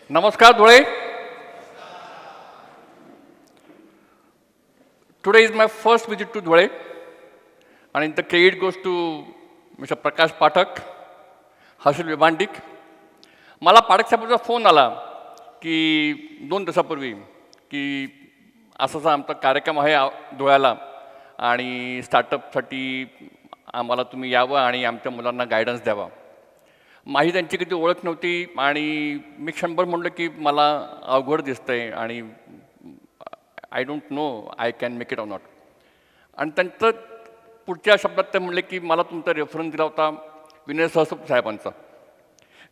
Namaskar, Dhule. Today is my first visit to Dhule, and the credit goes to Mr. Prakash Pathak, Harshil Vibandik. मला पाठक साहेबांचा phone आला की 2 दिवसापूर्वी की असाचा आमचा कार्यक्रम आहे धुळ्याला आणि स्टार्टअपसाठी आम्हाला तुम्ही यावं आणि आमच्या मुलांना गायडन्स द्यावा. माझी त्यांची किती ओळख नव्हती आणि मी क्षणभर म्हटलं की मला अवघड दिसतंय आणि I don't know I can make it or not. आणि त्यांचं पुढच्या शब्दात ते म्हणले की मला तुमचा रेफरन्स दिला होता विनय सहस्त्रबुद्धे साहेबांचा.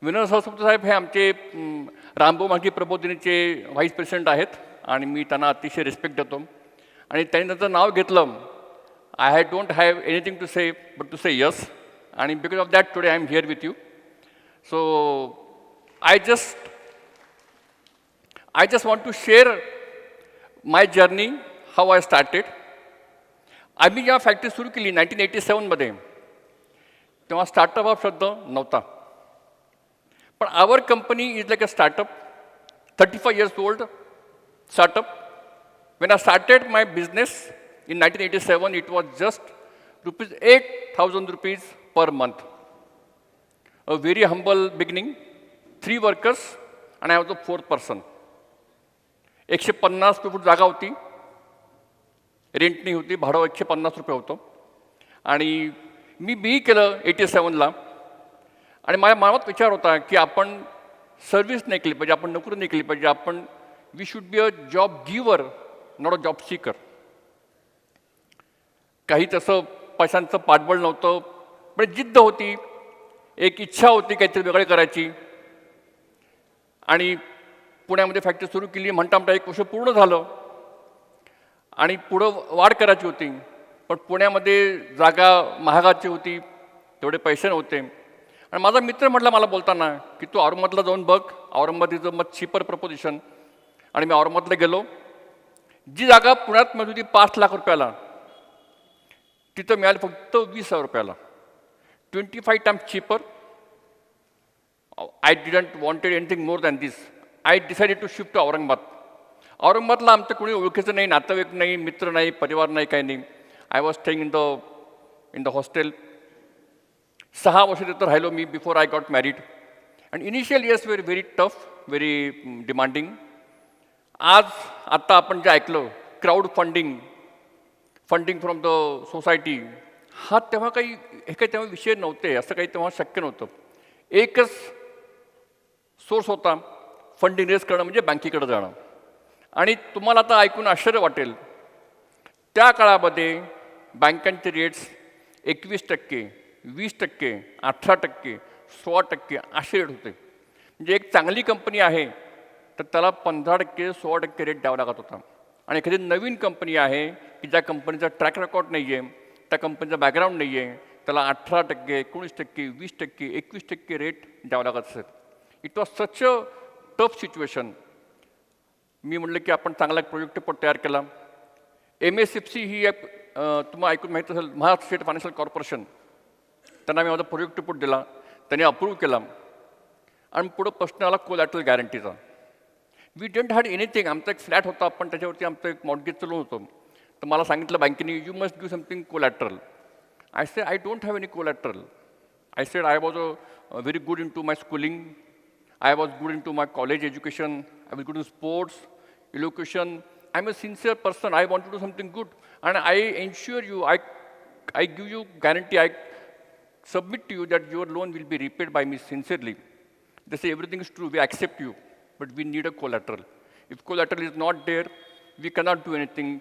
विनय सहस्त्रबुद्धे साहेब हे आमचे रामभाऊ प्रबोधिनीचे व्हाईस प्रेसिडेंट आहेत आणि मी त्यांना अतिशय रिस्पेक्ट देतो. आणि त्यांनी त्यांचं नाव घेतलं. I don't have anything to say but to say yes, आणि because of that today I am here with you. So I just want to share my journey, how I started. आम्ही जेव्हा factory सुरू केली 1987मध्ये तेव्हा startup हा शब्द नव्हता. पण our company is like a startup, 35 years old startup. When I started my business in 1987, it was just ₹8,000 per month. A very humble beginning, 3 workers and I was the 4th person. 150 square foot जागा होती, rent नाही होती, भाडं ₹150 होतं. आणि मी B केलं 87ला. आणि माझ्या मनात विचार होता की आपण सर्व्हिस नाही केली पाहिजे, आपण नोकरी नाही केली पाहिजे, आपण we should be a job giver, not a job seeker. काही तसं पैशांचं पाठबळ नव्हतं, पण जिद्द होती, एक इच्छा होती काहीतरी वेगळे करायची. आणि पुण्यामध्ये फॅक्टरी सुरू केली. म्हणता 1 वर्ष पूर्ण झालं आणि पुढं वाढ करायची होती. पण पुण्यामध्ये जागा महागाची होती, तेवढे पैसे नव्हते. आणि माझा मित्र म्हटला मला बोलताना की तू औरंगाबादला जाऊन बघ, Aurangabad is a much cheaper preposition. आणि मी औरंगाबादला गेलो. जी जागा पुण्यात मिळत होती ₹5,00,000, तिथं मिळाली फक्त ₹20,000. 25 times cheaper. I didn't wanted anything more than this. I decided to shift to Aurangabad. औरंगाबादला आमचं कोणी ओळखीचं नाही, नातेवाईक नाही, मित्र नाही, परिवार नाही, काही नाही. I was staying in the hostel. 6 वर्ष तिथं राहिलो मी before I got married. And initial years very very tough, very demanding. आत्ता आपण जे ऐकलं crowd funding from the society, हा तेव्हा काही तेव्हा विषय नव्हते, असं काही तेव्हा शक्य नव्हतं. एकच सोर्स होता फंडिंग रेज करणं, म्हणजे बँकेकडे जाणं. आणि तुम्हाला आता ऐकून आश्चर्य वाटेल, त्या काळामध्ये बँकांचे रेट्स 21%, 20%, 18%, 16% असे रेट होते. म्हणजे एक चांगली कंपनी आहे तर त्याला 15%, 16% रेट द्यावा लागत होता. आणि एखादी नवीन कंपनी आहे की ज्या कंपनीचा ट्रॅक रेकॉर्ड नाही आहे, त्या कंपनीचं बॅकग्राऊंड नाही आहे, त्याला 18%, 19%, 20%, 21% रेट द्यावं लागत असेल. It was such a tough situation. मी म्हटलं की आपण चांगला एक प्रोजेक्ट रिपोर्ट तयार केला. MSFC ही एक तुम्हाला ऐकून माहीत असेल, महाराष्ट्र स्टेट फायनान्शियल कॉर्पोरेशन, त्यांना मी माझा प्रोजेक्ट रिपोर्ट दिला, त्यांनी अप्रूव्ह केला. आणि पुढं प्रश्न आला कोलॅटरल गॅरंटीचा. We don't had anything. आमचा एक फ्लॅट होता, पण त्याच्यावरती आमचं एक मॉर्गेजचं लोन होतं. तर मला सांगितलं बँकेने you must give something collateral. I said, I don't have any collateral. I said, I was very good into my schooling. I was good into my college education. I was good in sports, elocution. I'm a sincere person. I want to do something good. And I ensure you, I give you guarantee, I submit to you that your loan will be repaid by me sincerely. They say everything is true. We accept you, but we need a collateral. If collateral is not there, we cannot do anything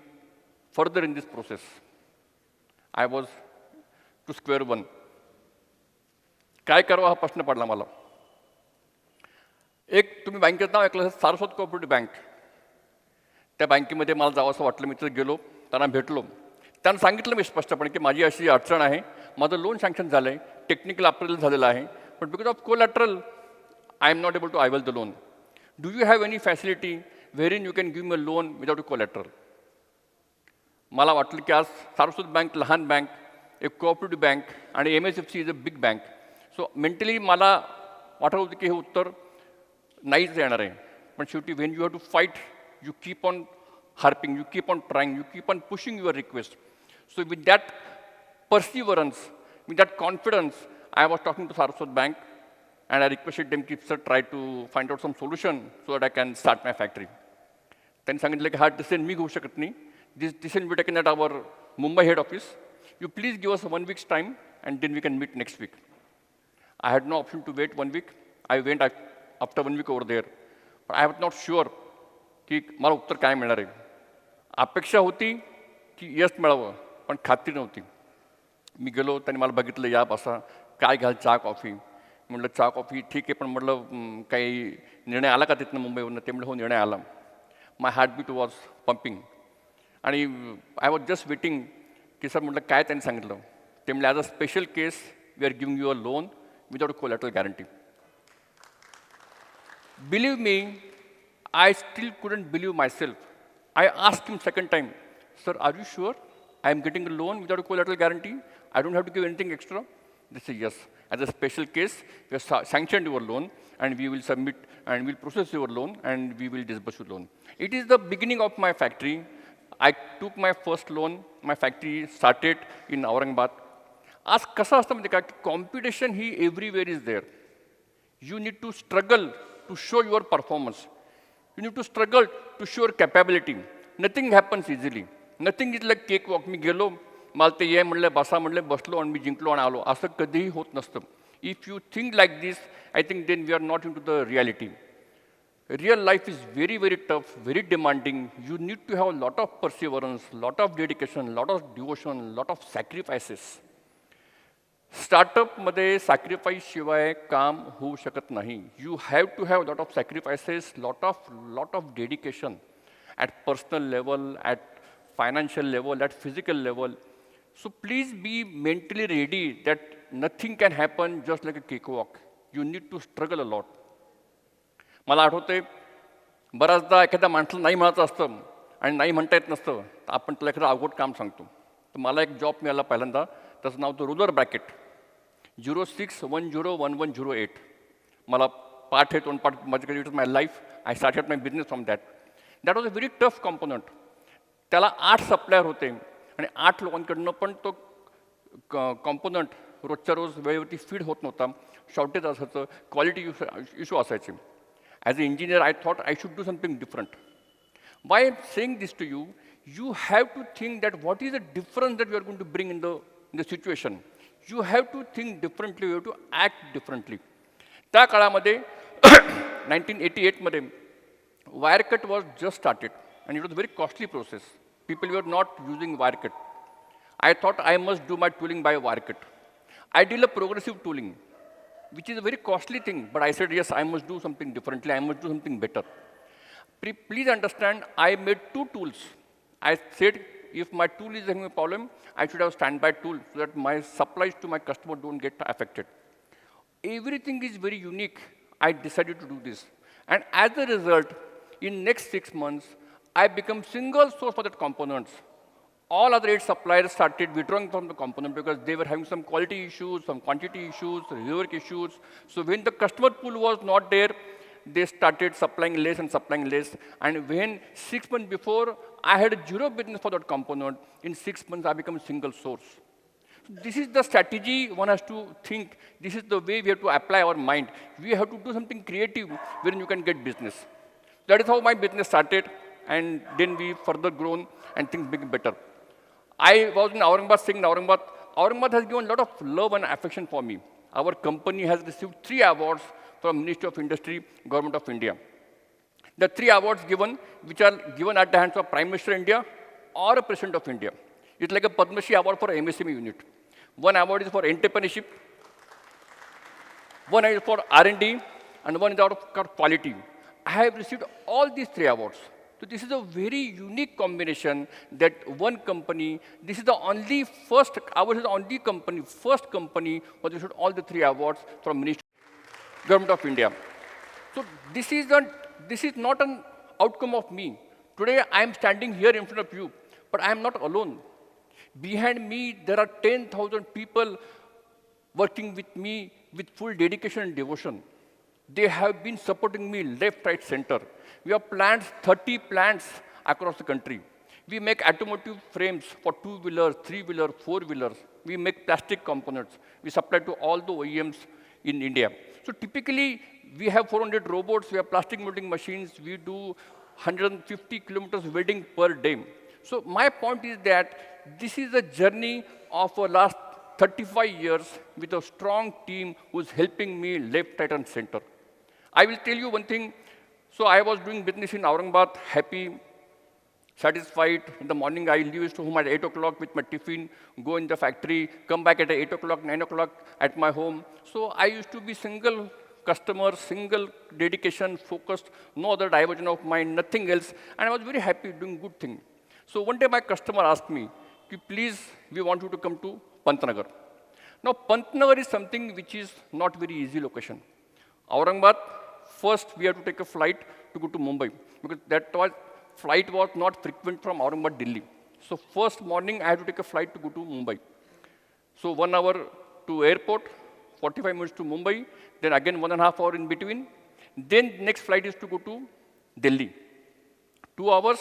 further in this process. I was to square one. काय करावं हा प्रश्न पडला मला. एक तुम्ही बँकेचं नाव ऐकलं, सारस्वत कोऑपरेटिव्ह बँक. त्या बँकेमध्ये मला जावं असं वाटलं. मी तिथे गेलो, त्यांना भेटलो. त्यांना सांगितलं मी स्पष्टपणे की माझी अशी अडचण आहे, माझं लोन सँक्शन झालं आहे, टेक्निकल अप्रुव्हल झालेलं आहे, पण because of collateral I am not able to avail the loan. Do you have any facility wherein you can give me a loan without a collateral. मला वाटलं की आज सारस्वत बँक लहान बँक, एक कोऑपरेटिव्ह बँक, आणि MSFC is a big bank. So mentally मला वाटत होतं की हे उत्तर नाहीच येणार आहे. पण शेवटी when you have to fight, you keep on harping, you keep on trying, you keep on pushing your request. So with that perseverance, with that confidence, I was talking to Saraswat Bank and I requested them to sir, try to find out some solution so that I can start my factory. त्यांनी सांगितलं की हा decision मी घेऊ शकत नाही. This decision will be taken at our Mumbai head office. You please give us 1 week's time and then we can meet next week. I had no option to wait 1 week. I went after 1 week over there. But I was not sure की मला उत्तर काय मिळणार आहे. अपेक्षा होती की यश मिळावं, पण खात्री नव्हती. मी गेलो, त्यांनी मला बघितलं, या बसा, काय घ्याल, चहा कॉफी. म्हटलं चहा कॉफी ठीक आहे, पण म्हटलं काही निर्णय आला का तिथनं मुंबईवरनं? ते म्हटलं हो निर्णय आला. माय हार्टबीट वॉज पंपिंग आणि आय वॉज जस्ट वेटिंग की सर म्हटलं काय त्यांनी सांगितलं. ते म्हटलं as a special case we are giving you a loan without collateral guarantee. Believe me, I still couldn't believe myself. I asked him second time, sir, are you sure I am getting a loan without a collateral guarantee? I don't have to give anything extra? They say, yes. As a special case, we have sanctioned your loan and we will submit and we'll process your loan and we will disburse your loan. It is the beginning of my factory. I took my first loan. My factory started in Aurangabad. आज कसं असतं म्हणजे का, competition he everywhere is there. You need to struggle to show your performance. You need to struggle to show your capability. Nothing happens easily. Nothing is like cakewalk. मी गेलो, मला ते ये म्हणलं, बसा म्हणलं, बसलो आणि मी जिंकलो आणि आलो. असं कधीही होत नसतं. If you think like this, I think then we are not into the reality. Real life is very, very tough, very demanding. You need to have a lot of perseverance, lot of dedication, lot of devotion, lot of sacrifices. स्टार्टअपमध्ये sacrifice शिवाय काम होऊ शकत नाही. You have to have lot of sacrifices, lot of dedication at personal level, at financial level, at physical level. So please be mentally ready that nothing can happen just like a cakewalk. You need to struggle a lot. मला आठवते बऱ्याचदा एखाद्या माणसाला नाही म्हणायचं असतं आणि नाही म्हणता येत नसतं, तर आपण त्याला एखादं अवघड काम सांगतो. तर मला एक जॉब मिळाला पहिल्यांदा, त्याचं नाव होतं रुलर ब्रॅकेट 06101108. मला पाठ आहे, तोंडपाठ माझ्याकडे. It was my life. I started my business from that. That was a very tough component. त्याला 8 सप्लायर होते आणि 8 लोकांकडनं पण तो कॉम्पोनंट रोजच्या रोज वेळेवरती फीड होत नव्हता. शॉर्टेज असायचं, क्वालिटी इश्यू असायचे. As a engineer I thought I should do something different. Why am saying this to you, you have to think that what is the difference that you are going to bring in the situation. You have to think differently, you have to act differently. त्या काळामध्ये 1988 मध्ये wire cut was just started and it was a very costly process. People were not using wire cut. I thought I must do my tooling by wire cut. I did a progressive tooling, which is a very costly thing, but I said yes, I must do something differently, I must do something better. Please understand, I made 2 tools. I said, if my tool is having a problem, I should have a standby tool so that my supplies to my customer don't get affected. Everything is very unique. I decided to do this. And as a result, in next 6 months, I become single source for that components. All other 8 suppliers started withdrawing from the component because they were having some quality issues, some quantity issues, rework issues. So when the customer pool was not there, they started supplying less and supplying less. And when 6 months before, I had 0 business for that component. In 6 months, I become single source. So this is the strategy one has to think. This is the way we have to apply our mind. We have to do something creative wherein you can get business. That is how my business started. And then we further grown and things became better. I was in Aurangabad, staying in Aurangabad. Aurangabad has given a lot of love and affection for me. Our company has received 3 awards from Ministry of Industry, Government of India. The 3 awards given, which are given at the hands of Prime Minister India or a President of India. It's like a Padma Shri award for MSME unit. One award is for entrepreneurship, one is for R&D, and one is out of quality. I have received all these 3 awards. So this is a very unique combination that one company, this is the only first, ours is the only company, first company who has received all the 3 awards from Ministry Government of India. So this is not an outcome of me. Today I am standing here in front of you, but I am not alone. Behind me there are 10,000 people working with me with full dedication and devotion. They have been supporting me left, right, center. We have plants, 30 plants across the country. We make automotive frames for two-wheelers, three-wheelers, four-wheelers. We make plastic components. We supply to all the OEMs in India. So typically, we have 400 robots, we have plastic molding machines, we do 150 kilometers welding per day. So my point is that this is a journey of the last 35 years with a strong team who's helping me left, right, and center. I will tell you one thing. So I was doing business in Aurangabad, happy, satisfied. In the morning, I leave to home at 8 o'clock with my tiffin, go in the factory, come back at 8 o'clock, 9 o'clock at my home. So I used to be single customer, single dedication, focused, no other diversion of mind, nothing else. And I was very happy doing good thing. So one day my customer asked me, please, we want you to come to Pantnagar. Now, Pantnagar is something which is not very easy location. Aurangabad, first we have to take a flight to go to Mumbai, because flight was not frequent from Aurangabad, Delhi. So first morning, I had to take a flight to go to Mumbai. So 1 hour to airport, 45 minutes to Mumbai, then again 1.5 hours in between. Then next flight is to go to Delhi. 2 hours,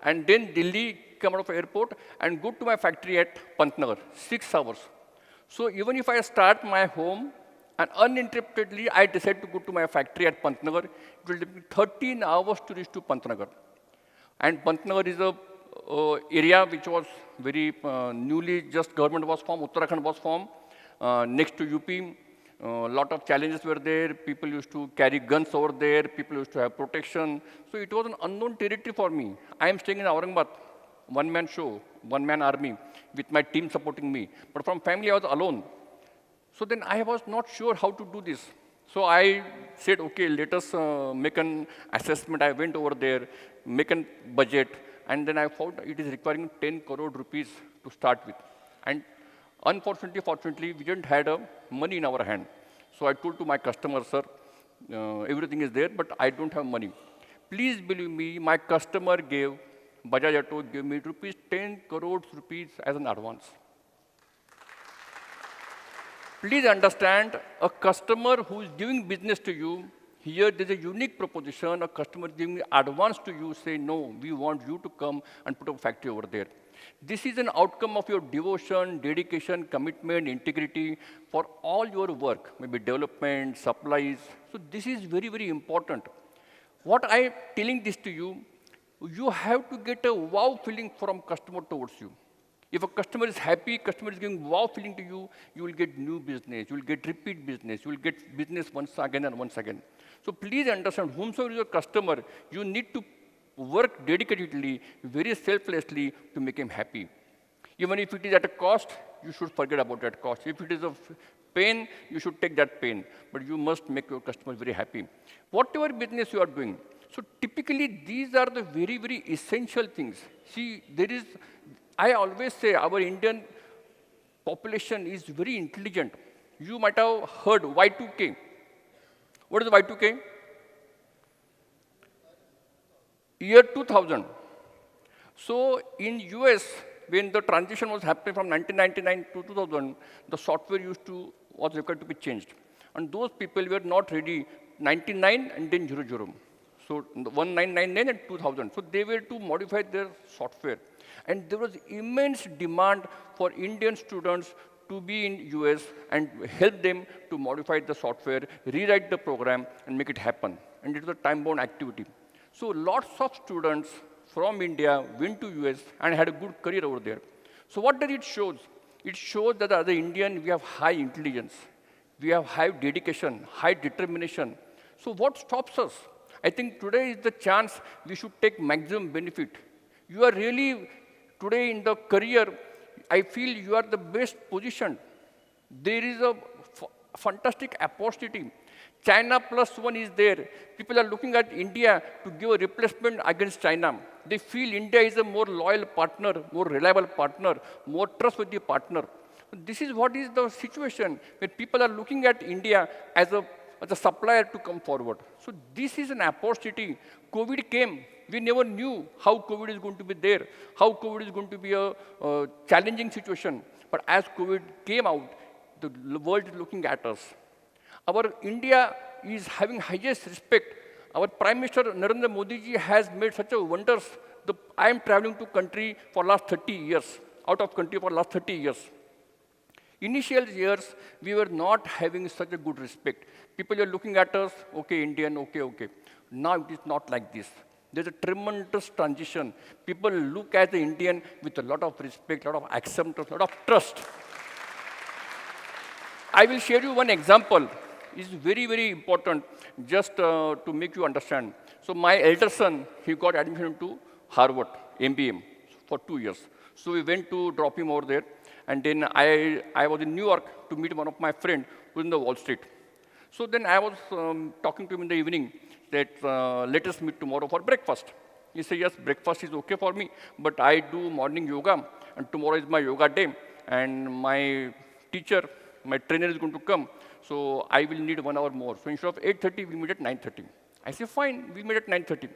and then Delhi, come out of airport and go to my factory at Pantnagar, 6 hours. So even if I start my home and uninterruptedly I decide to go to my factory at Pantnagar, it will take me 13 hours to reach to Pantnagar. And Pantnagar is a area which was very newly just government was formed, Uttarakhand was formed, next to UP. A lot of challenges were there. People used to carry guns over there. People used to have protection. So it was an unknown territory for me. I am staying in Aurangabad, one-man show, one-man army, with my team supporting me. But from family, I was alone. So then I was not sure how to do this. So I said, okay, let us make an assessment. I went over there, make a budget, and then I found it is requiring 10 crore rupees to start with. And unfortunately, fortunately, we didn't have money in our hand. So I told to my customer, sir, everything is there, but I don't have money. Please believe me, my customer gave, Bajaj Auto gave me 10 crore rupees as an advance. Please understand, a customer who is giving business to you, here there's a unique proposition, a customer giving advance to you, say, no, we want you to come and put a factory over there. This is an outcome of your devotion, dedication, commitment, integrity for all your work, maybe development, supplies. So this is very, very important. What I am telling this to you, you have to get a wow feeling from customer towards you. If a customer is happy, customer is giving wow feeling to you, you will get new business, you will get repeat business, you will get business once again and once again. So please understand, whomsoever is your customer, you need to work dedicatedly, very selflessly to make him happy. Even if it is at a cost, you should forget about that cost. If it is of pain, you should take that pain. But you must make your customers very happy. Whatever business you are doing. So typically, these are the very, very essential things. See, I always say our Indian population is very intelligent. You might have heard Y2K. What is Y2K? Year 2000. So in US, when the transition was happening from 1999 to 2000, the software was required to be changed. And those people were not ready, 99 and then 00. So 1999 and 2000. So they were to modify their software. And there was immense demand for Indian students to be in US and help them to modify the software, rewrite the program, and make it happen. And it was a time-bound activity. So lots of students from India went to US and had a good career over there. So what does it show? It shows that as an Indian, we have high intelligence. We have high dedication, high determination. So what stops us? I think today is the chance we should take maximum benefit. You are really, today in the career, I feel you are the best positioned. There is a fantastic opportunity. China +1 is there. People are looking at India to give a replacement against China. They feel India is a more loyal partner, more reliable partner, more trustworthy partner. This is what is the situation when people are looking at India as a supplier to come forward. So this is an opportunity. COVID came. We never knew how COVID is going to be there, how COVID is going to be a challenging situation. But as COVID came out, the world is looking at us. Our India is having highest respect. Our Prime Minister Narendra Modi ji has made such a wonders. I am traveling to country for last 30 years, out of country for last 30 years. Initial years, we were not having such a good respect. People are looking at us, okay, Indian, okay, okay. Now it is not like this. There's a tremendous transition. People look at the Indian with a lot of respect, a lot of acceptance, a lot of trust. I will share you one example. It's very, very important just to make you understand. So my elder son, he got admission to Harvard, MBA, for 2 years. So we went to drop him over there. And then I was in New York to meet one of my friends who is in the Wall Street. So then I was talking to him in the evening that let us meet tomorrow for breakfast. He said, yes, breakfast is okay for me, but I do morning yoga, and tomorrow is my yoga day, and my teacher, my trainer is going to come, so I will need 1 hour more. So instead of 8:30, we meet at 9:30. I said, fine, we meet at 9:30.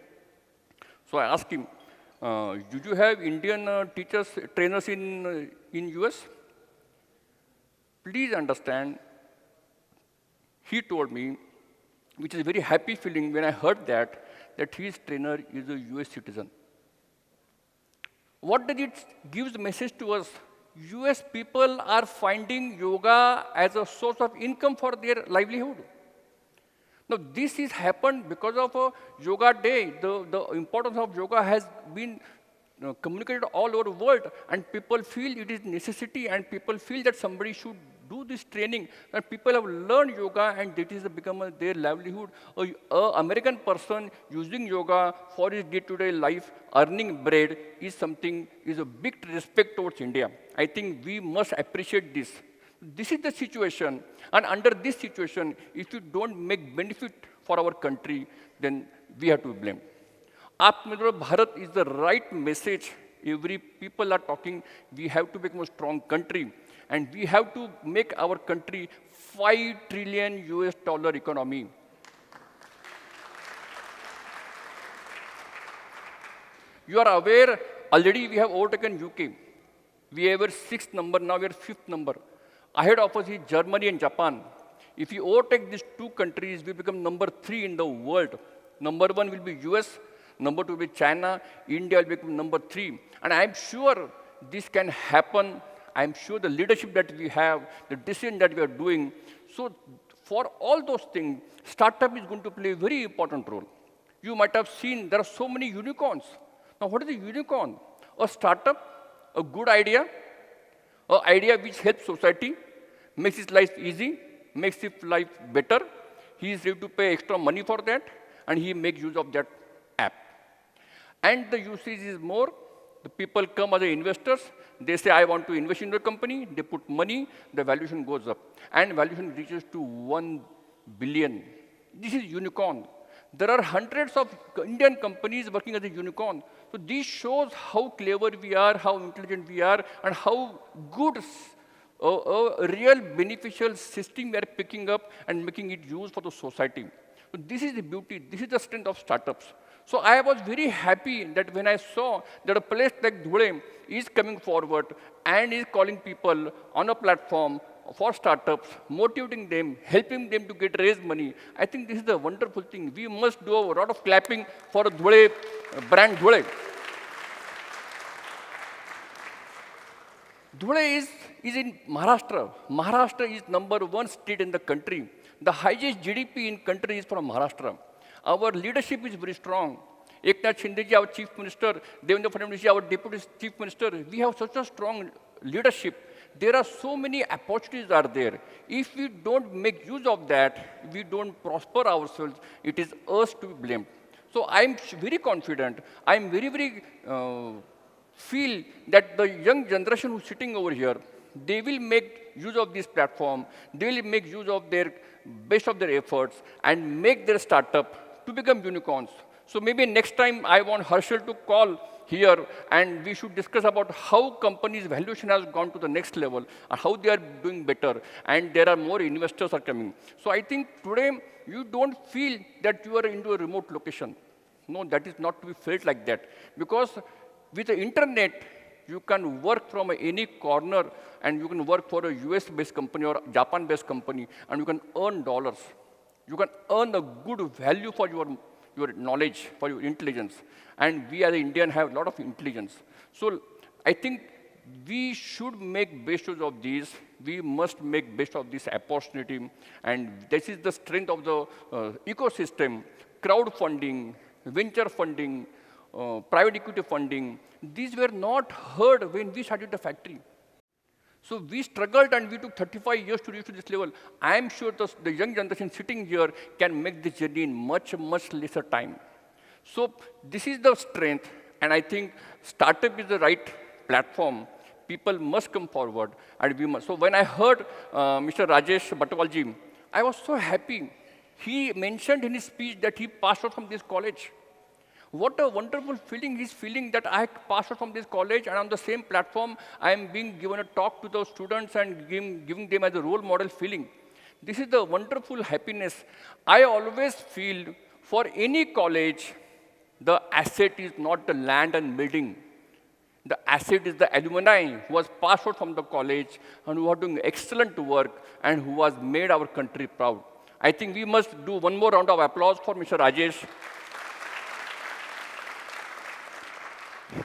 So I asked him, did you have Indian teachers, trainers in US? Please understand, he told me, which is a very happy feeling when I heard that his trainer is a US citizen. What does it give the message to us? US people are finding yoga as a source of income for their livelihood. Now, this is happened because of a yoga day. The importance of yoga has been communicated all over the world, and people feel it is necessity, and people feel that somebody should do this training. And people have learned yoga, and that is become their livelihood. An American person using yoga for his day-to-day life, earning bread, is a big respect towards India. I think we must appreciate this. This is the situation, and under this situation, if you don't make benefit for our country, then we have to be blamed. Atmanirbhar Bharat is the right message. Every people are talking, we have to become a strong country, and we have to make our country $5 trillion economy. You are aware, already we have overtaken UK. We were 6th number, now we are 5th number. Ahead of us is Germany and Japan. If we overtake these 2 countries, we become number 3 in the world. Number 1 will be US, number 2 will be China, India will become number 3. And I'm sure this can happen. I'm sure the leadership that we have, the decision that we are doing. So for all those things, startup is going to play a very important role. You might have seen there are so many unicorns. Now what is a unicorn? A startup, a good idea, an idea which helps society, makes his life easy, makes his life better. He is ready to pay extra money for that, and he makes use of that app. And the usage is more. The people come as investors. They say, I want to invest in the company. They put money. The valuation goes up. And valuation reaches to 1 billion. This is unicorn. There are hundreds of Indian companies working as a unicorn. So this shows how clever we are, how intelligent we are, and how good a real beneficial system we are picking up and making it used for the society. So this is the beauty. This is the strength of startups. So I was very happy that when I saw that a place like Dhule is coming forward and is calling people on a platform for startups, motivating them, helping them to raise money. I think this is a wonderful thing. We must do a lot of clapping for Dhule, brand Dhule. Dhule is in Maharashtra. Maharashtra is number 1 state in the country. The highest GDP in country is from Maharashtra. Our leadership is very strong. Eknath Shinde ji, our chief minister, Devendra Fadnavis ji, our deputy chief minister, we have such a strong leadership. There are so many opportunities are there. If we don't make use of that, we don't prosper ourselves, it is us to be blamed. So I'm very confident. I'm very feel that the young generation who's sitting over here, they will make use of this platform. They will make use of their best of their efforts and make their startup to become unicorns. So maybe next time I want Harshal to call here and we should discuss about how companies' valuation has gone to the next level and how they are doing better, and there are more investors are coming. So I think today you don't feel that you are into a remote location. No, that is not to be felt like that. Because with the internet, you can work from any corner and you can work for a US-based company or Japan-based company and you can earn dollars. You can earn a good value for your knowledge, for your intelligence. And we as an Indian have a lot of intelligence. So I think we should make best use of these. We must make best of this opportunity. And this is the strength of the ecosystem, crowdfunding, venture funding, private equity funding. These were not heard when we started the factory. So we struggled and we took 35 years to reach to this level. I am sure the young generation sitting here can make this journey in much, much lesser time. So this is the strength, and I think startup is the right platform. People must come forward, and we must. So when I heard Mr. Rajesh Batwalji, I was so happy. He mentioned in his speech that he passed out from this college. What a wonderful feeling he's feeling that I passed out from this college, and on the same platform, I am being given a talk to those students and giving them as a role model feeling. This is the wonderful happiness. I always feel for any college, the asset is not the land and building. The asset is the alumni who was passed out from the college and who are doing excellent work and who has made our country proud. I think we must do one more round of applause for Mr. Rajesh.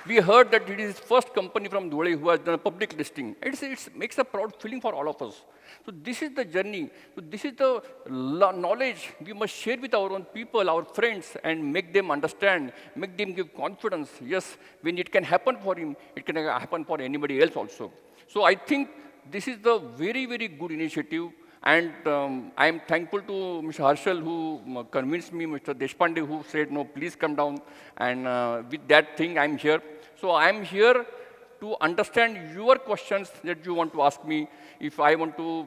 We heard that it is his first company from Dhule who has done a public listing. It makes a proud feeling for all of us. So this is the journey. So this is the knowledge we must share with our own people, our friends, and make them understand, make them give confidence. Yes, when it can happen for him, it can happen for anybody else also. So I think this is the very, very good initiative. And I am thankful to Mr. Harshal who convinced me, Mr. Deshpande who said, no, please come down. And with that thing, I'm here. So I'm here to understand your questions that you want to ask me. If I want to,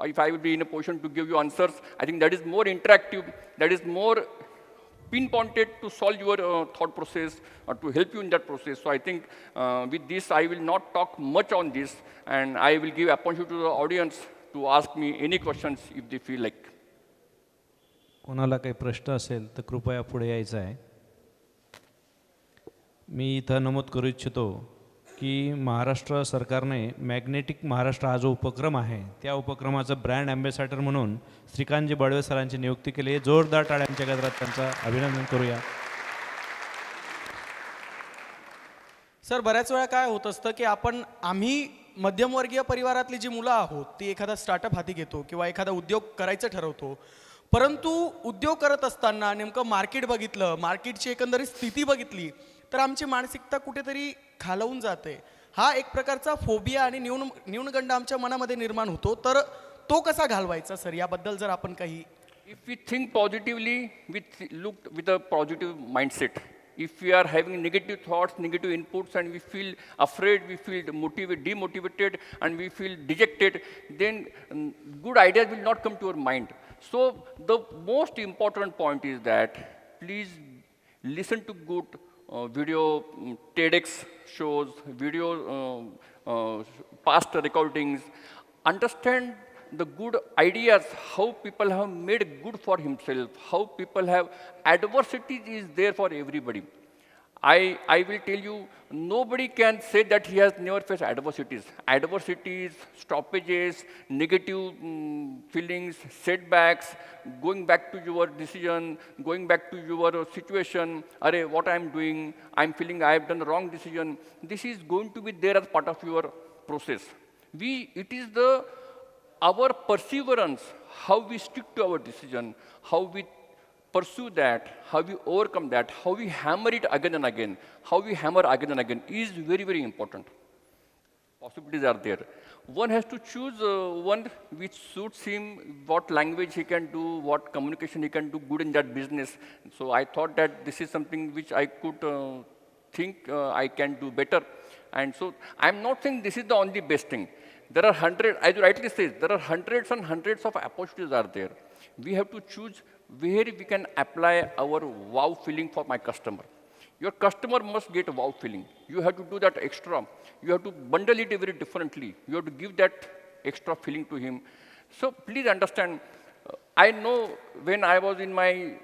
if I will be in a position to give you answers, I think that is more interactive, that is more pinpointed to solve your thought process or to help you in that process. So I think with this, I will not talk much on this, and I will give opportunity to the audience to ask me any questions if they feel like. कोणाला काही प्रश्न असेल तर कृपया पुढे यायचं आहे. मी इथं नमूद करू इच्छितो की महाराष्ट्र सरकारने मॅग्नेटिक महाराष्ट्र हा जो उपक्रम आहे त्या उपक्रमाचं ब्रँड ॲम्बॅसेडर म्हणून श्रीकांतजी बडवे सरांची नियुक्ती केली आहे. जोरदार टाळ्यांच्या गजरात त्यांचं अभिनंदन करूया. सर, बऱ्याच वेळा काय होत असतं की आम्ही मध्यमवर्गीय परिवारातली जी मुलं आहोत ती एखादा स्टार्टअप हाती घेतो किंवा एखादा उद्योग करायचं ठरवतो, परंतु उद्योग करत असताना नेमकं मार्केट बघितलं, मार्केटची एकंदरीत स्थिती बघितली तर आमची मानसिकता कुठेतरी खालवून जाते. हा एक प्रकारचा फोबिया आणि न्यूनगंड आमच्या मनामध्ये निर्माण होतो. तर तो कसा घालवायचा सर, याबद्दल जर आपण काही. If we think positively, look with a positive mindset. If we are having negative thoughts, negative inputs, and we feel afraid, we feel demotivated, and we feel dejected, then good ideas will not come to your mind. So the most important point is that please listen to good video TEDx shows, video past recordings, understand the good ideas, how people have made good for himself, how people have, adversity is there for everybody. I will tell you, nobody can say that he has never faced adversities. Adversities, stoppages, negative feelings, setbacks, going back to your decision, going back to your situation, what I'm doing, I'm feeling I have done the wrong decision. This is going to be there as part of your process. It is our perseverance, how we stick to our decision, how we pursue that, how we overcome that, how we hammer it again and again, is very, very important. Possibilities are there. One has to choose one which suits him, what language he can do, what communication he can do good in that business. So I thought that this is something which I could think I can do better. And so I'm not saying this is the only best thing. There are hundreds, as you rightly say, there are hundreds and hundreds of opportunities are there. We have to choose where we can apply our wow feeling for my customer. Your customer must get a wow feeling. You have to do that extra. You have to bundle it very differently. You have to give that extra feeling to him. So please understand, I know when I was in my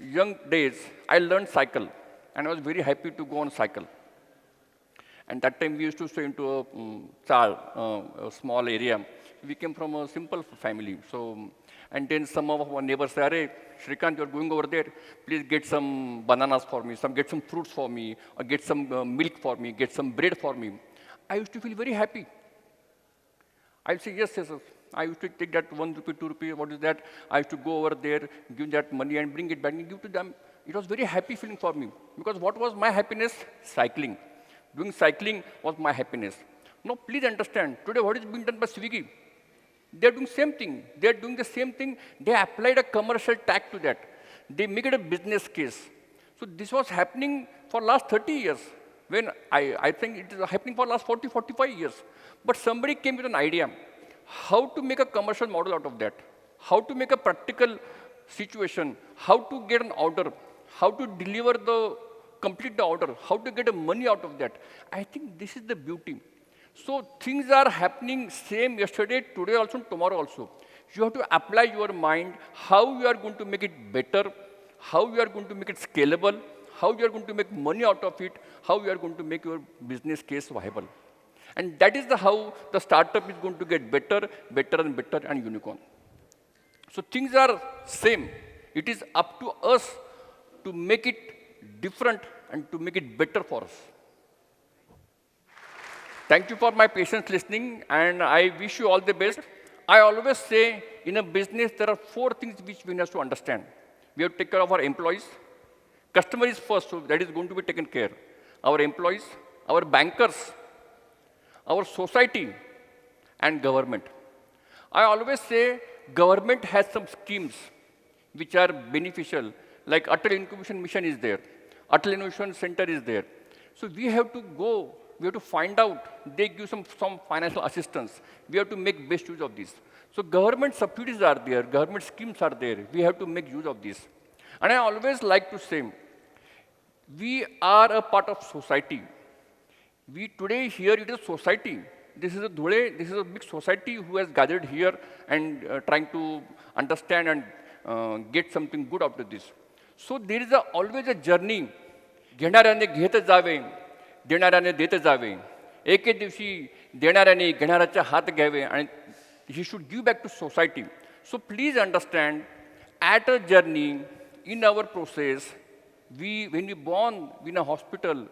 young days, I learned cycle, and I was very happy to go on cycle. And that time we used to stay into a small area. We came from a simple family. So, And then some of our neighbors say, "Arey, Shirkant, you're going over there. Please get some bananas for me, get some fruits for me, or get some milk for me, get some bread for me." I used to feel very happy. I would say, yes, yes, yes. I used to take that 1 rupee, 2 rupee, what is that? I used to go over there, give that money and bring it back and give to them. It was very happy feeling for me. Because what was my happiness? Cycling. Doing cycling was my happiness. Now, please understand, today what is being done by Swiggy? They're doing same thing. They're doing the same thing. They applied a commercial tag to that. They make it a business case. So this was happening for last 30 years. When I think it is happening for last 40, 45 years. But somebody came with an idea. How to make a commercial model out of that? How to make a practical situation? How to get an order? How to deliver complete the order? How to get money out of that? I think this is the beauty. So things are happening same yesterday, today also, tomorrow also. You have to apply your mind, how you are going to make it better, how you are going to make it scalable, how you are going to make money out of it, how you are going to make your business case viable. And that is how the startup is going to get better, better and better and unicorn. So things are same. It is up to us to make it different and to make it better for us. Thank you for my patience listening, and I wish you all the best. I always say in a business there are 4 things which we have to understand. We have to take care of our employees. Customer is first, so that is going to be taken care. Our employees, our bankers, our society, and government. I always say government has some schemes which are beneficial, like Atal Incubation Mission is there, Atal Innovation Center is there. So we have to go, we have to find out, they give some financial assistance. We have to make best use of this. So government subsidies are there, government schemes are there. We have to make use of this. And I always like to say, we are a part of society. We today here it is society. This is a Dhule, this is a big society who has gathered here and trying to understand and get something good out of this. So there is always a journey. घेणाऱ्याने घेत जावे, देणाऱ्याने देत जावे. एके दिवशी देणाऱ्याने घेणाऱ्याचा हात घ्यावे आणि he should give back to society. So please understand, at a journey in our process, when we born in a hospital,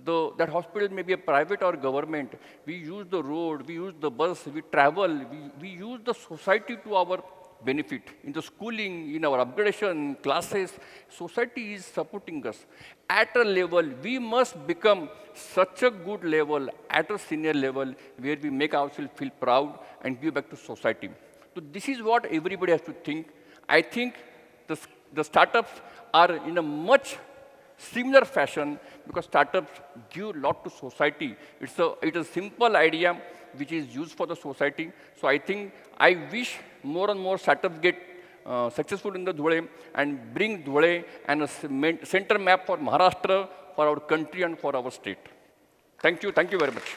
that hospital may be a private or government. We use the road, we use the bus, we travel, we use the society to our benefit. In the schooling, in our upgradation, classes, society is supporting us. At a level, we must become such a good level, at a senior level, where we make ourselves feel proud and give back to society. So this is what everybody has to think. I think the startups are in a much similar fashion because startups give a lot to society. It's a simple idea which is used for the society. So I think I wish more and more startups get successful in the Dhule and bring Dhule and a center map for Maharashtra, for our country and for our state. Thank you very much.